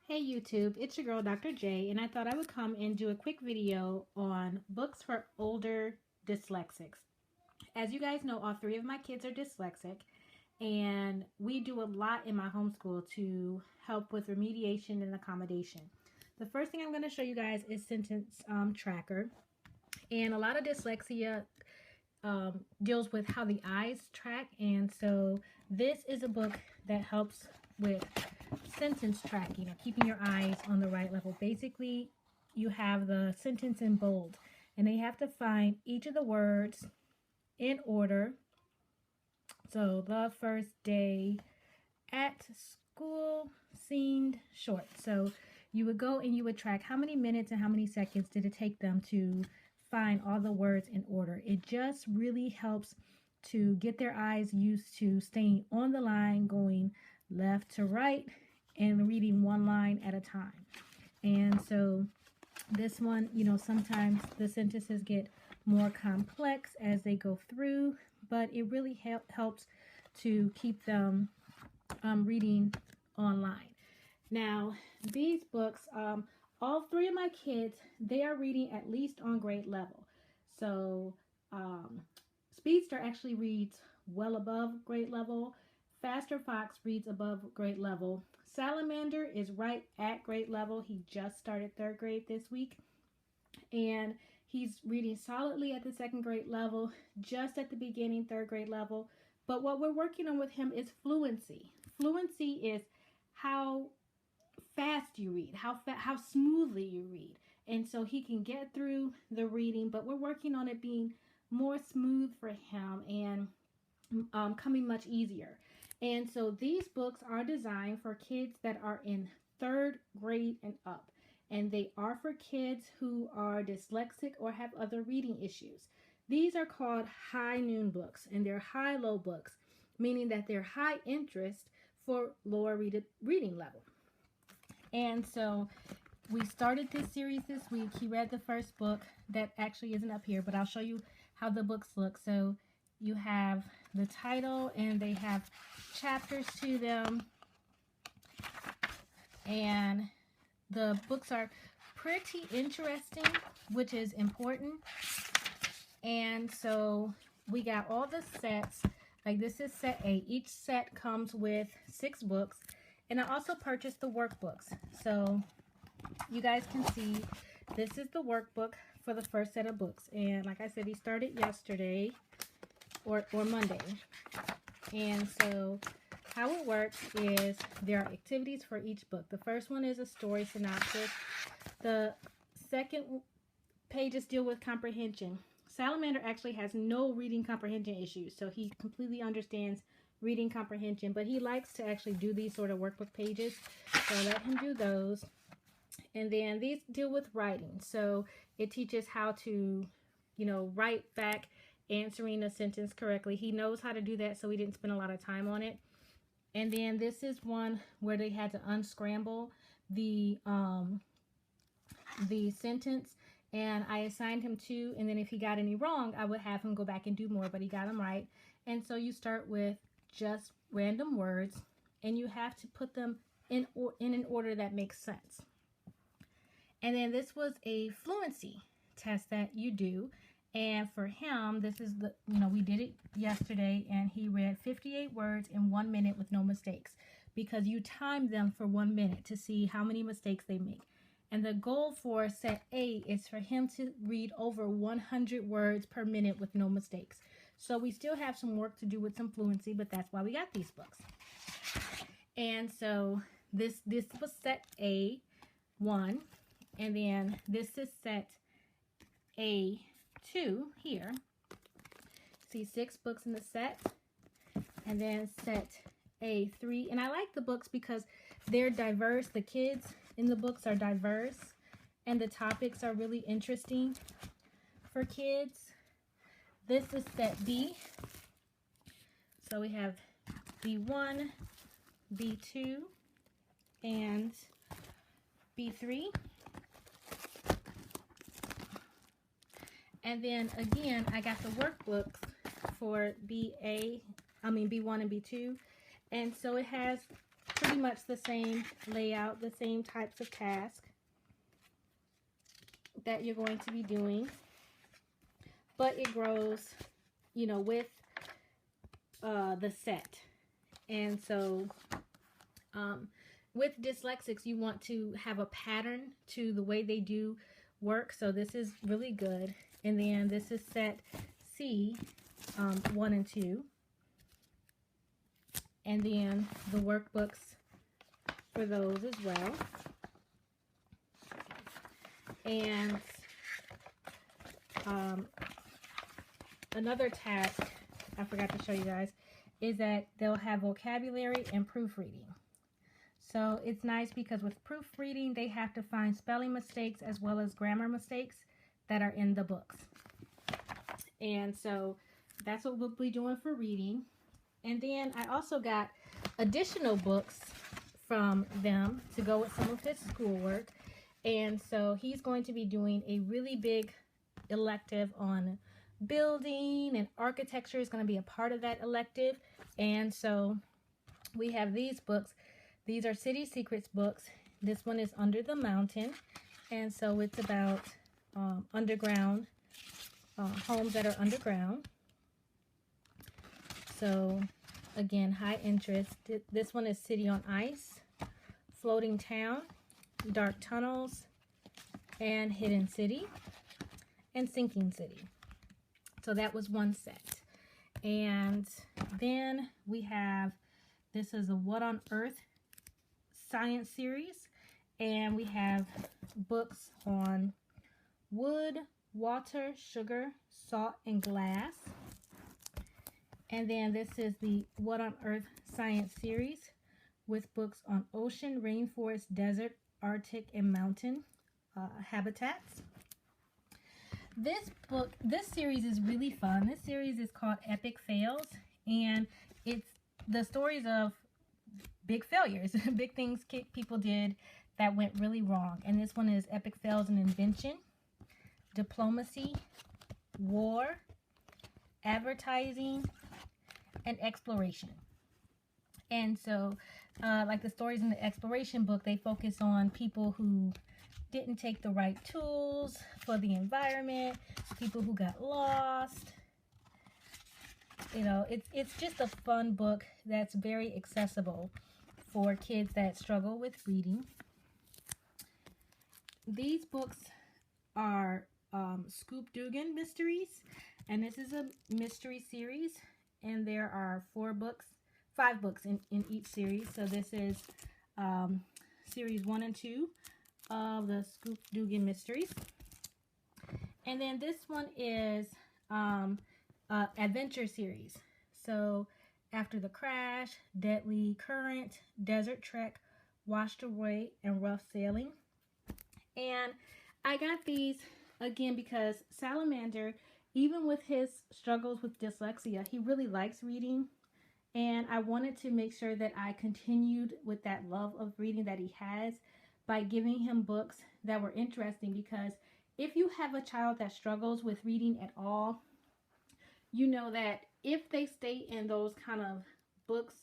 Hey YouTube, it's your girl Dr. J, and I thought I would come and do a quick video on books for older dyslexics. As you guys know, all three of my kids are dyslexic, and we do a lot in my homeschool to help with remediation and accommodation. The first thing I'm going to show you guys is Sentence Tracker, and a lot of dyslexia deals with how the eyes track, and so this is a book that helps with sentence tracking or keeping your eyes on the right level. Basically, you have the sentence in bold, and they have to find each of the words in order. So, the first day at school seemed short. So, you would go and you would track how many minutes and how many seconds did it take them to find all the words in order. It just really helps to get their eyes used to staying on the line, going left to right, and reading one line at a time. And so this one, sometimes the sentences get more complex as they go through, but it really helps to keep them reading online. Now, these books, all three of my kids, they are reading at least on grade level. So Speedster actually reads well above grade level. Faster Fox reads above grade level. Salamander is right at grade level. He just started third grade this week. And he's reading solidly at the second grade level, just at the beginning, third grade level. But what we're working on with him is fluency. Fluency is how fast you read, how smoothly you read. And so he can get through the reading, but we're working on it being more smooth for him and coming much easier. And so these books are designed for kids that are in third grade and up. And they are for kids who are dyslexic or have other reading issues. These are called high noon books, and they're high-low books, meaning that they're high interest for lower reading level. And so we started this series this week. He read the first book that actually isn't up here, but I'll show you how the books look. So you have the title, and they have chapters to them, and the books are pretty interesting, which is important. And so we got all the sets. Like, this is set A. Each set comes with 6 books, and I also purchased the workbooks. So you guys can see this is the workbook for the first set of books. And like I said, he started yesterday or Monday. And so how it works is there are activities for each book. The first one is a story synopsis. The second pages deal with comprehension. Salamander actually has no reading comprehension issues, so he completely understands reading comprehension, but he likes to actually do these sort of workbook pages, so let him do those. And then these deal with writing, so it teaches how to, write back answering a sentence correctly. He knows how to do that, so we didn't spend a lot of time on it. And then this is one where they had to unscramble the sentence, and I assigned him 2, and then if he got any wrong, I would have him go back and do more, but he got them right. And so you start with just random words, and you have to put them in an order that makes sense. And then this was a fluency test that you do. And for him, this is the, we did it yesterday, and he read 58 words in 1 minute with no mistakes, because you time them for 1 minute to see how many mistakes they make. And the goal for set A is for him to read over 100 words per minute with no mistakes. So we still have some work to do with some fluency, but that's why we got these books. And so this was set A1, and then this is set A2 here. See 6 books in the set, and then set A3. And I like the books because they're diverse. The kids in the books are diverse, and the topics are really interesting for kids. This is set B. So we have B1, B2, and B3. And then again, I got the workbooks for B1 and B2. And so it has pretty much the same layout, the same types of tasks that you're going to be doing, but it grows, you know, with the set. And so with dyslexics, you want to have a pattern to the way they do work. So this is really good. And then this is set C, 1 and 2. And then the workbooks for those as well. And another task I forgot to show you guys is that they'll have vocabulary and proofreading. So it's nice because with proofreading, they have to find spelling mistakes as well as grammar mistakes that are in the books. And so that's what we'll be doing for reading. And then I also got additional books from them to go with some of his schoolwork. And so he's going to be doing a really big elective on building, and architecture is going to be a part of that elective. And so we have these books. These are City Secrets books. This one is Under the Mountain. And so it's about underground, homes that are underground. So again, high interest. This one is City on Ice, Floating Town, Dark Tunnels, and Hidden City, and Sinking City. So that was one set. And then we have, this is a What on Earth science series. And we have books on wood, water, sugar, salt, and glass. And then this is the What on Earth science series with books on ocean, rainforest, desert, Arctic, and mountain habitats. This series is really fun. This series is called Epic Fails, and it's the stories of big failures, big things people did that went really wrong. And this one is Epic Fails in Invention, Diplomacy, War, Advertising, and Exploration. And so, like the stories in the exploration book, they focus on people who didn't take the right tools for the environment, people who got lost. You know, it's just a fun book that's very accessible for kids that struggle with reading. These books are Scoop Dugan mysteries, and this is a mystery series, and there are 5 books in each series. So this is series 1 and 2 of the Scoop Dugan mysteries. And then this one is adventure series. So After the Crash, Deadly Current, Desert Trek, Washed Away, and Rough Sailing. And I got these again because Salamander, even with his struggles with dyslexia, he really likes reading. And I wanted to make sure that I continued with that love of reading that he has by giving him books that were interesting, because if you have a child that struggles with reading at all, you know that if they stay in those kind of books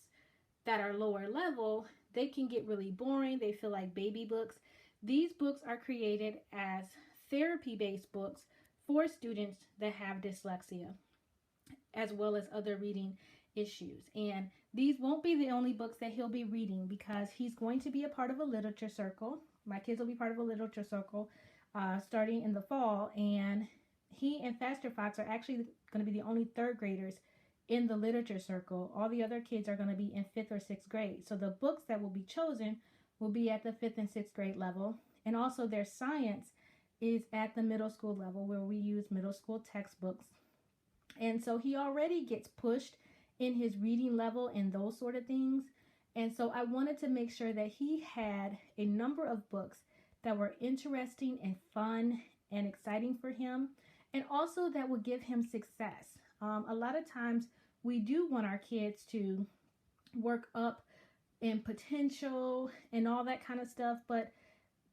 that are lower level, they can get really boring. They feel like baby books. These books are created as therapy-based books for students that have dyslexia, as well as other reading issues. And these won't be the only books that he'll be reading, because he's going to be a part of a literature circle. My kids will be part of a literature circle starting in the fall, and he and Faster Fox are actually going to be the only 3rd graders in the literature circle. All the other kids are going to be in 5th or 6th grade. So the books that will be chosen will be at the 5th and 6th grade level. And also their science is at the middle school level, where we use middle school textbooks. And so he already gets pushed in his reading level and those sort of things. And so I wanted to make sure that he had a number of books that were interesting and fun and exciting for him, and also that would give him success. A lot of times we do want our kids to work up in potential and all that kind of stuff, but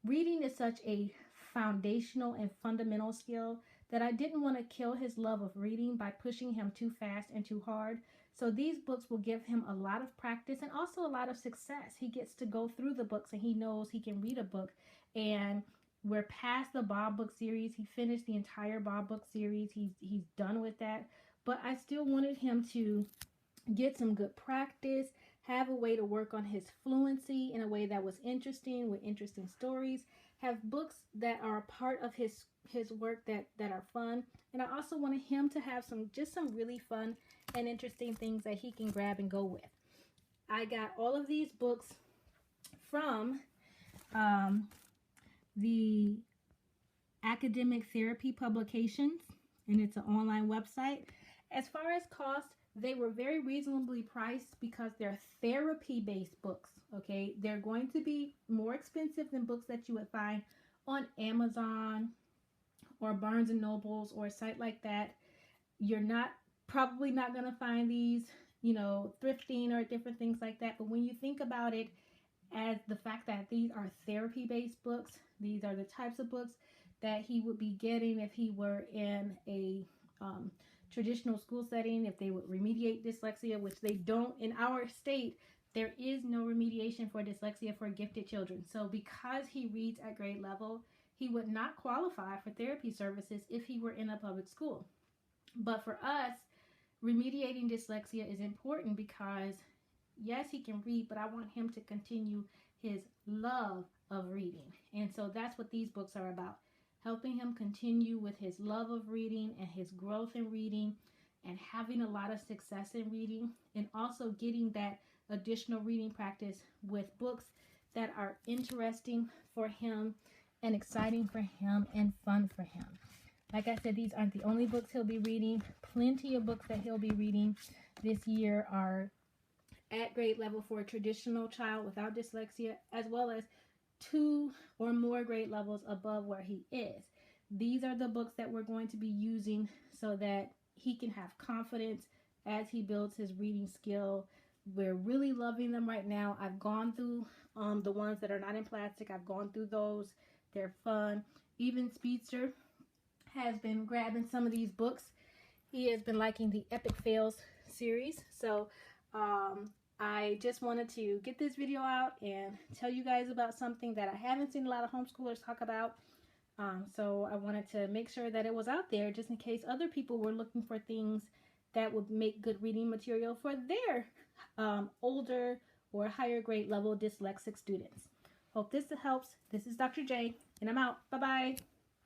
reading is such a foundational and fundamental skill that I didn't want to kill his love of reading by pushing him too fast and too hard. So these books will give him a lot of practice and also a lot of success. He gets to go through the books and he knows he can read a book. And we're past the Bob book series. He finished the entire Bob book series. He's done with that. But I still wanted him to get some good practice, have a way to work on his fluency in a way that was interesting, with interesting stories, have books that are a part of his work that are fun. And I also wanted him to have some really fun and interesting things that he can grab and go with. I got all of these books from the Academic Therapy Publications, and it's an online website. As far as cost, they were very reasonably priced because they're therapy-based books, okay? They're going to be more expensive than books that you would find on Amazon or Barnes & Nobles or a site like that. You're probably not going to find these, thrifting or different things like that. But when you think about it as the fact that these are therapy-based books, these are the types of books that he would be getting if he were in a traditional school setting, if they would remediate dyslexia, which they don't in our state. There is no remediation for dyslexia for gifted children. So because he reads at grade level, he would not qualify for therapy services if he were in a public school. But for us, remediating dyslexia is important because, yes, he can read, but I want him to continue his love of reading. And so that's what these books are about. Helping him continue with his love of reading and his growth in reading and having a lot of success in reading, and also getting that additional reading practice with books that are interesting for him and exciting for him and fun for him. Like I said, these aren't the only books he'll be reading. Plenty of books that he'll be reading this year are at grade level for a traditional child without dyslexia, as well as 2 or more grade levels above where he is. These are the books that we're going to be using so that he can have confidence as he builds his reading skill. We're really loving them right now. I've gone through the ones that are not in plastic. I've gone through those. They're fun. Even Speedster has been grabbing some of these books. He has been liking the Epic Fails series. So I just wanted to get this video out and tell you guys about something that I haven't seen a lot of homeschoolers talk about. So I wanted to make sure that it was out there just in case other people were looking for things that would make good reading material for their older or higher grade level dyslexic students. Hope this helps. This is Dr. J, and I'm out. Bye-bye.